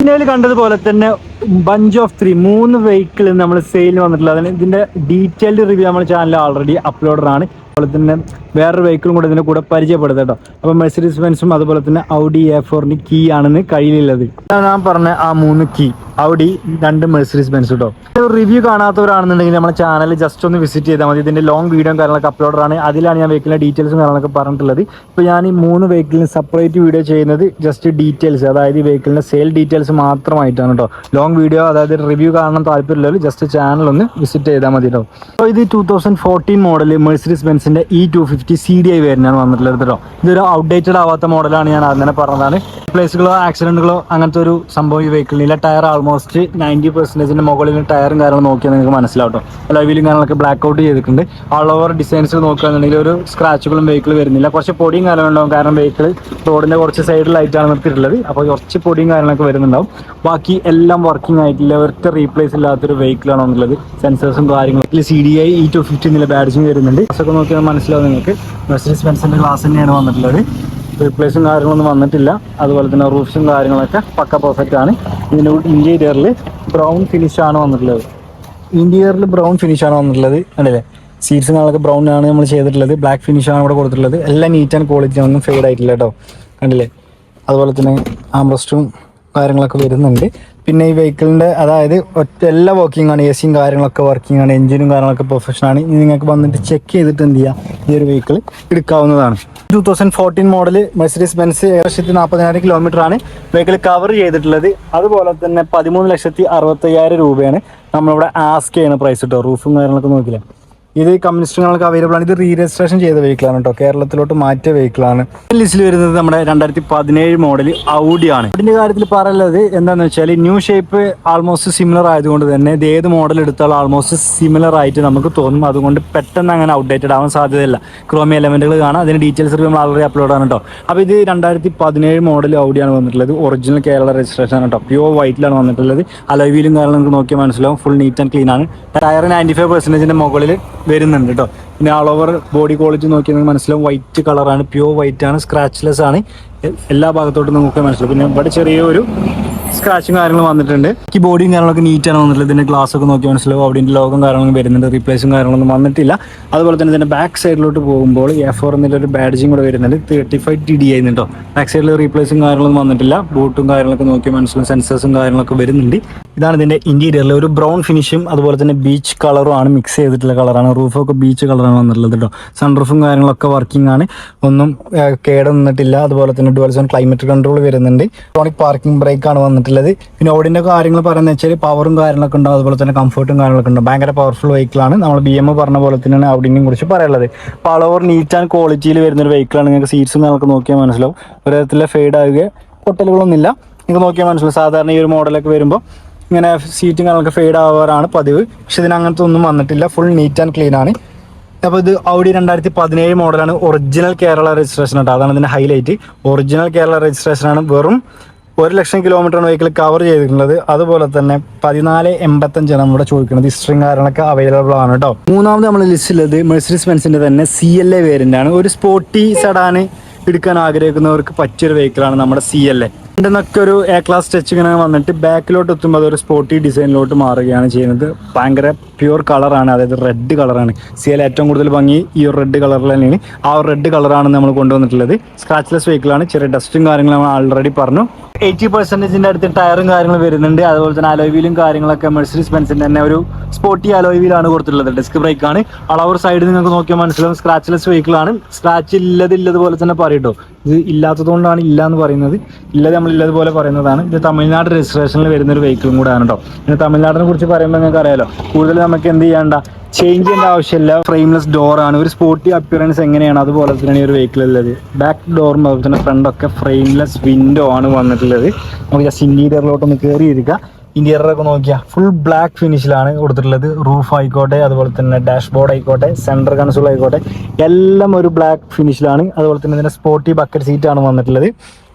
ഇന്ത്യയിൽ കണ്ടതുപോലെ തന്നെ ബഞ്ച് ഓഫ് 3 മൂന്ന് വെഹിക്കിൾ നമ്മൾ സെയിൽ വന്നിട്ടുള്ളത്. അതിന് ഇതിന്റെ ഡീറ്റെയിൽഡ് റിവ്യൂ നമ്മുടെ ചാനലിൽ ആൾറെഡി അപ്ലോഡഡ് ആണ്. അതുപോലെ തന്നെ വേറൊരു വെഹിക്കിളും കൂടെ ഇതിന്റെ കൂടെ പരിചയപ്പെടുത്തുക കേട്ടോ. അപ്പോൾ മെഴ്സിഡീസ് ബെൻസും അതുപോലെ തന്നെ ഔഡി A4 കീ ആണെന്ന് കയ്യിലുള്ളത്. ഞാൻ പറഞ്ഞ ആ 3 കീ ഔഡി 2 മെഴ്സിഡീസ് ബെൻസ് കേട്ടോ. റിവ്യൂ കാണാത്തവരാണെന്നുണ്ടെങ്കിൽ നമ്മുടെ ചാനൽ ജസ്റ്റ് ഒന്ന് വിസിറ്റ് ചെയ്താൽ മതി. ഇതിന്റെ ലോങ് വീഡിയോ കാര്യങ്ങളൊക്കെ അപ്ലോഡഡ് ആണ്. അതിലാണ് ഞാൻ വെഹിക്കിളിന്റെ ഡീറ്റെയിൽസും കാര്യങ്ങളൊക്കെ പറഞ്ഞിട്ടുള്ളത്. ഇപ്പോൾ ഞാൻ ഈ 3 വെഹിക്കിളിന് സെപ്പറേറ്റ് വീഡിയോ ചെയ്യുന്നത് ജസ്റ്റ് ഡീറ്റെയിൽസ്, അതായത് ഈ വെഹിക്കിളിന്റെ സെയിൽ ഡീറ്റെയിൽസ് മാത്രമായിട്ടാണ് കേട്ടോ. ലോങ് വീഡിയോ അതായത് റിവ്യൂ കാണാൻ താല്പര്യമില്ലല്ലോ, ജസ്റ്റ് ചാനൽ ഒന്ന് വിസിറ്റ് ചെയ്താൽ മതി കേട്ടോ. അപ്പോൾ ഇത് 2014 മോഡൽ മെഴ്സിഡീസ് ബെൻസിന്റെ E250 CDI വേരിയന്റാണ് വന്നിട്ടുള്ളത് കേട്ടോ. ഇതൊരു ഔട്ട്ഡേറ്റഡ് ആവാത്ത മോഡലാണ്, ഞാൻ അങ്ങനെ പറഞ്ഞതാണ്. പ്ലേസുകളോ ആക്സിഡന്റുകളോ അങ്ങനത്തെ ഒരു സംഭവം ഈ വെഹിക്കിളില്ല. ടയർ ആൾമോസ്റ്റ് 90% മുകളിൽ ടയറും കാര്യങ്ങളും നോക്കിയാൽ നിങ്ങൾക്ക് മനസ്സിലാവും കേട്ടോ. ലൈവിലും കാര്യങ്ങളൊക്കെ ബ്ലാക്ക് ഔട്ട് ചെയ്തിട്ടുണ്ട്. ഓൾ ഓവർ ഡിസൈൻസ് നോക്കുകയാണെന്നുണ്ടെങ്കിൽ ഒരു സ്ക്രാച്ചുകളും വെഹിക്കിൾ വരുന്നില്ല. കുറച്ച് പൊടിയും കാര്യങ്ങളുണ്ടാവും, കാരണം വെഹിക്കിൾ റോഡിന്റെ കുറച്ച് സൈഡിലായിട്ടാണ് നിർത്തിയിട്ടുള്ളത്. അപ്പോൾ കുറച്ച് പൊടിയും കാര്യങ്ങളൊക്കെ വരുന്നുണ്ടാവും. ബാക്കി എല്ലാം വർക്കിംഗ് ആയിട്ടില്ല, ഒറ്റ റീപ്ലേസ് ഇല്ലാത്തൊരു വെഹിക്കിളാണ് വന്നുള്ളത്. സെൻസേഴ്സും കാര്യങ്ങളും CDI E250 എന്നുള്ള ബാഡ്ജിങ് വരുന്നുണ്ട്. ഒക്കെ നോക്കിയാൽ മനസ്സിലാവും നിങ്ങൾക്ക്. മെഴ്സിഡീസ് ബെൻസിന്റെ ഗ്ലാസ് തന്നെയാണ് വന്നിട്ടുള്ളത്. റീപ്ലേസും കാര്യങ്ങളൊന്നും വന്നിട്ടില്ല. അതുപോലെ തന്നെ റൂഫ്സും കാര്യങ്ങളൊക്കെ പക്ക പെർഫെക്റ്റ് ആണ്. ഇതിൻ്റെ ഇന്റീരിയറിൽ ബ്രൗൺ ഫിനിഷ് ആണ് വന്നിട്ടുള്ളത്. കണ്ടില്ലേ, സീറ്റ്സും കാര്യങ്ങളൊക്കെ ബ്രൗൺ ആണ് നമ്മൾ ചെയ്തിട്ടുള്ളത്. ബ്ലാക്ക് ഫിനിഷ് ആണ് ഇവിടെ കൊടുത്തിട്ടുള്ളത്. എല്ലാം നീറ്റ് ആൻഡ് ക്വാളിറ്റി, ഒന്നും ഫെയ്ഡ് ആയിട്ടില്ല കേട്ടോ. കണ്ടില്ലേ, അതുപോലെ തന്നെ ആംറസ്റ്റും കാര്യങ്ങളൊക്കെ വരുന്നുണ്ട്. പിന്നെ ഈ വെഹിക്കിളിൻ്റെ അതായത് എല്ലാ വർക്കിംഗ് ആണ്, AC കാര്യങ്ങളൊക്കെ വർക്കിംഗ് ആണ്, എഞ്ചിനും കാര്യങ്ങളൊക്കെ പെർഫെക്ഷൻ ആണ്. ഇനി നിങ്ങൾക്ക് വന്നിട്ട് ചെക്ക് ചെയ്തിട്ട് എന്ത് ചെയ്യാം, ഈ ഒരു വെഹിക്കിൾ എടുക്കാവുന്നതാണ്. 2014 മോഡൽ മെഴ്സിഡീസ് ബെൻസ് 1,40,000 കിലോമീറ്റർ ആണ് വെഹിക്കിൾ കവർ ചെയ്തിട്ടുള്ളത്. അതുപോലെ തന്നെ 13,65,000 രൂപയാണ് നമ്മളിവിടെ ആസ്ക് ചെയ്യുന്ന പ്രൈസ് കേട്ടോ. റൂഫും കാര്യങ്ങളൊക്കെ നോക്കില്ല, ഇത് കമ്മ്യൂണിസ്റ്റുകൾക്ക് അവൈലബിൾ ആണ്. ഇത് റീ രജിസ്ട്രേഷൻ ചെയ്ത വെഹിക്കിളാണ് കേട്ടോ, കേരളത്തിലോട്ട് മാറ്റിയ വെഹിക്കിളാണ്. ലിസ്റ്റിൽ വരുന്നത് നമ്മുടെ 2017 മോഡൽ ഔഡി ആണ്. ഇതിന്റെ കാര്യത്തിൽ പറയുന്നത് എന്താണെന്ന് വെച്ചാൽ ന്യൂ ഷേപ്പ് ആൾമോസ്റ്റ് സിമിലർ ആയതുകൊണ്ട് തന്നെ ഇത് ഏത് മോഡൽ എടുത്താലും ആൾമോസ്റ്റ് സിമിലർ ആയിട്ട് നമുക്ക് തോന്നും. അതുകൊണ്ട് പെട്ടെന്ന് അങ്ങനെ ഔട്ട്ഡേറ്റഡ് ആവാൻ സാധ്യതയില്ല. ക്രോമിയ എലമെന്റുകൾ കാണാം, അതിന് ഡീറ്റെയിൽസ് നമ്മൾ ആൾറെഡി അപ്ലോഡ് ആണ് കേട്ടോ. അപ്പോൾ ഇത് 2017 മോഡൽ ഔഡിയാണ് വന്നിട്ടുള്ളത്. ഒറിജിനൽ കേരള രജിസ്ട്രേഷൻ ആണ് കേട്ടോ. പ്യൂർ വൈറ്റിലാണ് വന്നിട്ടുള്ളത്. അലോയ് വീലും കാരണം നിങ്ങൾക്ക് നോക്കിയാൽ മനസ്സിലാവും, ഫുൾ നീറ്റ് ആൻഡ് ക്ലീൻ ആണ്. ടയർ 95% മുകളിൽ വരുന്നുണ്ട് കേട്ടോ. പിന്നെ ഓൾ ഓവർ ബോഡി ക്വാളിറ്റി നോക്കിയാൽ നിങ്ങൾക്ക് മനസ്സിലാവും, വൈറ്റ് കളറാണ്, പ്യൂർ വൈറ്റ് ആണ്, സ്ക്രാച്ച്ലെസ് ആണ്. എല്ലാ ഭാഗത്തോട്ടും നമുക്ക് മനസ്സിലാവും. പിന്നെ ഇവിടെ ചെറിയൊരു സ്ക്രാച്ചും കാര്യങ്ങളും വന്നിട്ടുണ്ട്. ഈ ബോഡിയും കാര്യങ്ങളൊക്കെ നീറ്റാണ് വന്നിട്ടുള്ളത്. ഇതിന്റെ ഗ്ലാസ് ഒക്കെ നോക്കി മനസ്സിലാവും, അവിടെ ലോഗും കാര്യങ്ങളും വരുന്നുണ്ട്. റീപ്ലേസും കാര്യങ്ങളൊന്നും വന്നിട്ടില്ല. അതുപോലെ തന്നെ ഇതിന്റെ ബാക്ക് സൈഡിലോട്ട് പോകുമ്പോൾ A4 എന്നൊരു ബാഡ്ജിങ് കൂടെ വരുന്നുണ്ട്. 35 TDI കേട്ടോ. ബാക്ക് സൈഡിൽ റീപ്ലേസും കാര്യങ്ങളൊന്നും വന്നിട്ടില്ല. ബൂട്ടും കാര്യങ്ങളൊക്കെ നോക്കി മനസ്സിലാവും, സെൻസേഴ്സും കാര്യങ്ങളൊക്കെ വരുന്നുണ്ട്. ഇതാണ് ഇതിന്റെ ഇന്റീരിയറിൽ ഒരു ബ്രൗൺ ഫിനിഷും അതുപോലെ തന്നെ ബീച്ച് കളറും ആണ് മിക്സ് ചെയ്തിട്ടുള്ള കളറാണ്. റൂഫൊക്കെ ബീച്ച് കളറാണ് വന്നിട്ടുള്ളത് കേട്ടോ. സൺറൂഫും കാര്യങ്ങളൊക്കെ വർക്കിംഗ് ആണ്, ഒന്നും കേടൊന്നിട്ടില്ല. അതുപോലെ തന്നെ ഡുവൽ സോൺ ക്ലൈമറ്റ് കൺട്രോൾ വരുന്നുണ്ട്. ഇലക്ട്രോണിക് പാർക്കിംഗ് ബ്രേക്ക് ആണ് വന്നിട്ടുള്ളത്. പിന്നെ ഓടിന്റെ കാര്യങ്ങൾ പറയുന്നത് വെച്ചാൽ പവറും കാര്യങ്ങളൊക്കെ ഉണ്ടാവും, അതുപോലെ തന്നെ കംഫർട്ടും കാര്യങ്ങളൊക്കെ ഉണ്ടാവും. ഭയങ്കര പവർഫുൾ വെഹിക്കിളാണ്. നമ്മൾ BM പറഞ്ഞ പോലെ തന്നെയാണ് ഔഡിനെ കുറിച്ച് പറയാനുള്ളത്. അപ്പോൾ ഓൾ ഓവർ നീറ്റ് ആൻഡ് ക്വാളിറ്റിയിൽ വരുന്ന ഒരു വെഹിക്കിളാണ്. നിങ്ങൾക്ക് സീറ്റ്സും കാര്യങ്ങളൊക്കെ നോക്കിയാൽ മനസ്സിലാവും, ഒരു തരത്തിലെ ഫെയ്ഡ് ആവുക പൊട്ടലുകളൊന്നുമില്ല. നിങ്ങൾക്ക് നോക്കിയാൽ മനസ്സിലാവും. സാധാരണ ഈ ഒരു മോഡലൊക്കെ വരുമ്പോൾ ഇങ്ങനെ സീറ്റും കാര്യങ്ങളൊക്കെ ഫെയ്ഡ് ആവാറാണ് പതിവ്. പക്ഷെ ഇതിന് അങ്ങനത്തെ ഒന്നും വന്നിട്ടില്ല, ഫുൾ നീറ്റ് ആൻഡ് ക്ലീൻ ആണ്. അപ്പോൾ ഇത് ഔഡി 2017 മോഡലാണ്. ഒറിജിനൽ കേരള രജിസ്ട്രേഷൻ കേട്ടോ, അതാണ് ഇതിൻ്റെ ഹൈലൈറ്റ്. ഒറിജിനൽ കേരള രജിസ്ട്രേഷനാണ്. വെറും 1,00,000 കിലോമീറ്ററാണ് വെഹിക്കിൾ കവർ ചെയ്തിട്ടുള്ളത്. അതുപോലെ തന്നെ 14,85 നമ്മുടെ ചോദിക്കുന്നത്. ഹിസ്റ്ററിയും കാര്യങ്ങളൊക്കെ അവൈലബിൾ ആണ് കേട്ടോ. മൂന്നാമത് നമ്മൾ ലിസ്റ്റിലുള്ളത് മെഴ്സിഡീസ് ബെൻസിന്റെ തന്നെ CLA വേരിയന്റ് ആണ്. ഒരു സ്പോർട്ടി സെഡാന് എടുക്കാൻ ആഗ്രഹിക്കുന്നവർക്ക് പറ്റിയൊരു വെഹിക്കിളാണ് നമ്മുടെ CLA. ഇതിനൊക്കെ ഒരു A ക്ലാസ് ടച്ച് ഇങ്ങനെ വന്നിട്ട് ബാക്കിലോട്ട് എത്തുമ്പോൾ അതൊരു സ്പോർട്ടി ഡിസൈനിലോട്ട് മാറുകയാണ് ചെയ്യുന്നത്. ഭയങ്കര പ്യൂർ കളറാണ്, അതായത് റെഡ് കളറാണ്. CLA ഏറ്റവും കൂടുതൽ ഭംഗി ഈ ഒരു റെഡ് കളറിൽ തന്നെയാണ്. ആ ഒരു റെഡ് കളറാണ് നമ്മൾ കൊണ്ടുവന്നിട്ടുള്ളത്. സ്ക്രാച്ച്ലെസ് വെഹിക്കിളാണ്. ചെറിയ ഡസ്റ്റും കാര്യങ്ങളും നമ്മൾ ആൾറെഡി പറഞ്ഞു. 80% അടുത്ത് ടയറും കാര്യങ്ങളും വരുന്നുണ്ട്. അതുപോലെ തന്നെ അലോയ് വീലും കാര്യങ്ങളൊക്കെ മെഴ്സിഡീസ് ബെൻസിന്റെ തന്നെ ഒരു സ്പോർട്ടി അലോയ് വീലാണ് കൊടുത്തിട്ടുള്ളത്. ഡിസ്ക് ബ്രേക്ക് ആണ്. അളവർ സൈഡ് നിങ്ങൾക്ക് നോക്കിയാൽ മനസ്സിലാവും, സ്ക്രാച്ച്ലെസ് വെഹിക്കിളാണ്. സ്ക്രാച്ച് ഇല്ലതുപോലെ തന്നെ പറയട്ടോ. ഇത് ഇല്ലാത്തതുകൊണ്ടാണ് ഇല്ല എന്ന് പറയുന്നത്, ഇല്ലത് നമ്മൾ ഇല്ലതുപോലെ പറയുന്നതാണ്. ഇത് തമിഴ്നാട് രജിസ്ട്രേഷനിൽ വരുന്ന ഒരു വെഹിക്കിളും കൂടാണ് കേട്ടോ. പിന്നെ തമിഴ്നാടിനെ കുറിച്ച് പറയുമ്പോൾ നിങ്ങൾക്ക് അറിയാലോ, കൂടുതൽ നമുക്ക് എന്ത് ചെയ്യേണ്ട, ചേഞ്ച് ചെയ്യേണ്ട ആവശ്യമില്ല. ഫ്രെയിംലെസ് ഡോറാണ്. ഒരു സ്പോർട്ടി അപ്പിയറൻസ് എങ്ങനെയാണ് അതുപോലെ തന്നെയാണ് ഈ ഒരു വെഹിക്കിൾ ഉള്ളത്. ബാക്ക് ഡോറും അതുപോലെ തന്നെ ഫ്രണ്ടൊക്കെ ഫ്രെയിംലെസ് വിൻഡോ ആണ് വന്നിട്ടുള്ളത്. നമുക്ക് ജസ്റ്റ് ഇന്റീരിയറിലോട്ടൊന്ന് കയറിയിരിക്കുക. ഇന്റീരിയറൊക്കെ നോക്കിയാൽ ഫുൾ ബ്ലാക്ക് ഫിനിഷിലാണ് കൊടുത്തിട്ടുള്ളത്. റൂഫ് ആയിക്കോട്ടെ, അതുപോലെ തന്നെ ഡാഷ്ബോർഡ് ആയിക്കോട്ടെ, സെൻട്രൽ കൺസോൾ ആയിക്കോട്ടെ, എല്ലാം ഒരു ബ്ലാക്ക് ഫിനിഷിലാണ്. അതുപോലെ തന്നെ ഇതിൻ്റെ സ്പോർട്ടി ബക്കറ്റ് സീറ്റാണ് വന്നിട്ടുള്ളത്.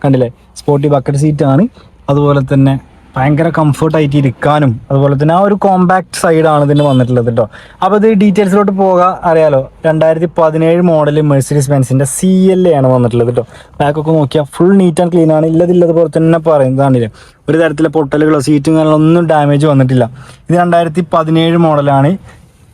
കണ്ടില്ലേ, സ്പോർട്ടി ബക്കറ്റ് സീറ്റാണ്. അതുപോലെ തന്നെ ഭയങ്കര കംഫർട്ടായിട്ട് ഇരിക്കാനും അതുപോലെ തന്നെ ആ ഒരു കോമ്പാക്ട് സൈഡാണ് ഇതിന് വന്നിട്ടുള്ളത് കേട്ടോ. അപ്പോൾ ഇത് ഡീറ്റെയിൽസിലോട്ട് പോകാൻ അറിയാലോ, 2017 മോഡൽ മെഴ്സിഡീസ് ബെൻസിൻ്റെ CLA ആണ് വന്നിട്ടുള്ളത് കേട്ടോ. ബാക്കൊക്കെ നോക്കിയാൽ ഫുൾ നീറ്റ് ആൻഡ് ക്ലീൻ ആണ്, ഇല്ലതുപോലെ തന്നെ പറയുന്നതാണില്ലേ, ഒരു തരത്തിലെ പൊട്ടലുകളോ സീറ്റും കാര്യങ്ങളൊന്നും ഡാമേജ് വന്നിട്ടില്ല. ഇത് 2017 മോഡലാണ്.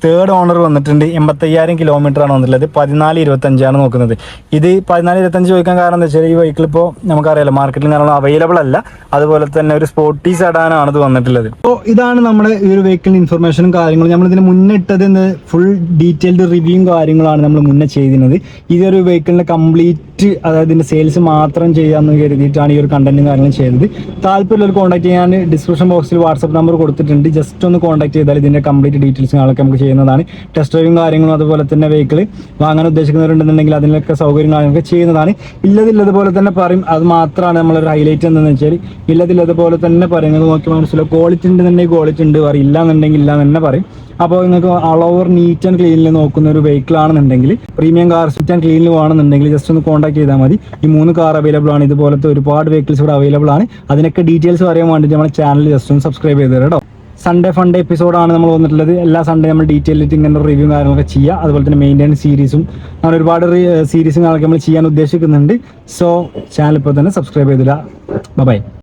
തേർഡ് ഓണർ വന്നിട്ടുണ്ട്. 85,000 കിലോമീറ്ററാണ് വന്നിട്ടുള്ളത്. 1425 നോക്കുന്നത്. ഇത് 1425 ചോദിക്കാൻ കാരണം എന്താ വെച്ചാൽ ഈ വെഹിക്കിൾ ഇപ്പോൾ നമുക്കറിയാലോ മാർക്കറ്റിൽ കാരണം അവൈലബിൾ അല്ല. അതുപോലെ തന്നെ ഒരു സ്പോർട്ടി സെഡാനാണ് ഇത് വന്നിട്ടുള്ളത്. അപ്പോൾ ഇതാണ് നമ്മുടെ ഈ ഒരു വെഹിക്കിളിൻ്റെ ഇൻഫർമേഷനും കാര്യങ്ങളും. നമ്മളിതിന് മുന്നേ ഇട്ടത് ഫുൾ ഡീറ്റെയിൽഡ് റിവ്യൂവും കാര്യങ്ങളാണ് നമ്മൾ മുന്നേ ചെയ്തിരുന്നത്. ഇതൊരു വെഹിക്കിളിൻ്റെ കംപ്ലീറ്റ്, അതായത് ഇതിൻ്റെ സെയിൽസ് മാത്രം ചെയ്യാമെന്ന് കരുതിയിട്ടാണ് ഈ ഒരു കണ്ടന്റും കാര്യങ്ങളും ചെയ്തത്. താല്പര്യമുള്ളവർ കോൺടാക്ട് ചെയ്യാൻ ഡിസ്ക്രിപ്ഷൻ ബോക്സിൽ വാട്സപ്പ് നമ്പർ കൊടുത്തിട്ടുണ്ട്. ജസ്റ്റ് ഒന്ന് കോൺടാക്ട് ചെയ്താൽ ഇതിൻ്റെ കംപ്ലീറ്റ് ഡീറ്റെയിൽസും കാര്യങ്ങളൊക്കെ നമുക്ക് ചെയ്യുന്നതാണ്. ടെസ്റ്റ് ഡ്രൈവും കാര്യങ്ങളും അതുപോലെ തന്നെ വെഹിക്കിൾ വാങ്ങാൻ ഉദ്ദേശിക്കുന്നവരുണ്ടെന്നുണ്ടെങ്കിൽ അതിനൊക്കെ സൗകര്യം കാര്യങ്ങളൊക്കെ ചെയ്യുന്നതാണ്. ഇല്ലതുപോലെ തന്നെ പറയും. അത് മാത്രമാണ് നമ്മളൊരു ഹൈലൈറ്റ് എന്താണെന്ന് വെച്ചാൽ ഇല്ലതുപോലെ തന്നെ പറയുന്നത് നോക്കി മനസ്സിലാവും. ക്വാളിറ്റി ഉണ്ടെന്നുണ്ടെങ്കിൽ ക്വാളിറ്റി ഉണ്ട് പറയും, ഇല്ലാന്നുണ്ടെങ്കിൽ ഇല്ല തന്നെ പറയും. അപ്പോൾ നിങ്ങൾക്ക് ഓൾ ഓവർ നീറ്റ് ആൻഡ് ക്ലീനിൽ നോക്കുന്ന ഒരു വെഹിക്കിൾ ആണെന്നുണ്ടെങ്കിൽ, പ്രീമിയം കാർ നീറ്റ് ആൻഡ് ക്ലീനിൽ വേണമെന്നുണ്ടെങ്കിൽ ജസ്റ്റ് ഒന്ന് കോൺടാക്ട് ചെയ്താൽ മതി. ഈ 3 കാർ അവൈലബിൾ ആണ്. ഇതുപോലത്തെ ഒരുപാട് വെഹിക്കിൾസ് ഇവിടെ അവൈലബിൾ ആണ്. അതിനൊക്കെ ഡീറ്റെയിൽസ് അറിയാൻ വേണ്ടിയിട്ട് നമ്മുടെ ചാനൽ ജസ്റ്റ് ഒന്ന് സബ്സ്ക്രൈബ് ചെയ്ത് തരാം കേട്ടോ. സൺഡേ ഫണ്ടേ എപ്പിസോഡാണ് നമ്മൾ വന്നിട്ടുള്ളത്. എല്ലാ സൺഡേ നമ്മൾ ഡീറ്റെയിൽ ആയിട്ട് ഇങ്ങനെ റിവ്യൂ കാര്യങ്ങളൊക്കെ ചെയ്യുക. അതുപോലെ തന്നെ മെയിൻ്റെനൻസ് സീരീസും അങ്ങനെ ഒരുപാട് സീരീസും കാര്യങ്ങളൊക്കെ നമ്മൾ ചെയ്യാൻ ഉദ്ദേശിക്കുന്നുണ്ട്. സോ ചാനൽ ഇപ്പോൾ തന്നെ സബ്സ്ക്രൈബ് ചെയ്തില്ല. ബൈ.